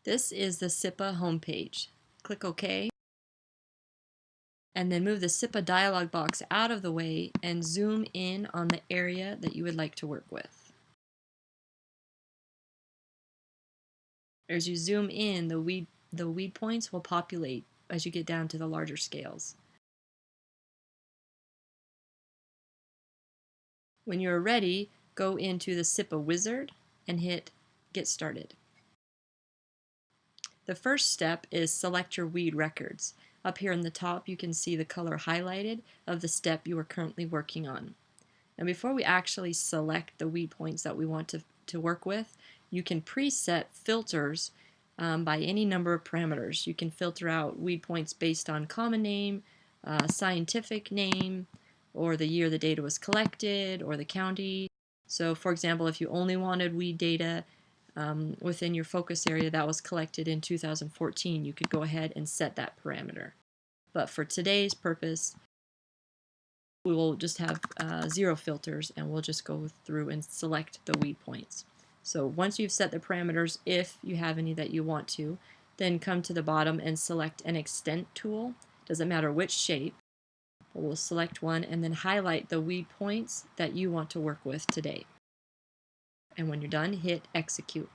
This is the SIIPA homepage. Click OK, and then move the SIIPA dialog box out of the way and zoom in on the area that you would like to work with. As you zoom in, the weed points will populate as you get down to the larger scales. When you are ready, go into the SIIPA wizard and hit Get Started. The first step is select your weed records. Up here in the top you can see the color highlighted of the step you are currently working on. And before we actually select the weed points that we want to work with, you can preset filters by any number of parameters. You can filter out weed points based on common name, scientific name, or the year the data was collected, or the county. So for example, if you only wanted weed data within your focus area that was collected in 2014, you could go ahead and set that parameter. But for today's purpose, we will just have 0 filters, and we'll just go through and select the weed points. So once you've set the parameters, if you have any that you want to, then come to the bottom and select an extent tool. Doesn't matter which shape, but we'll select one and then highlight the weed points that you want to work with today. And when you're done, hit execute.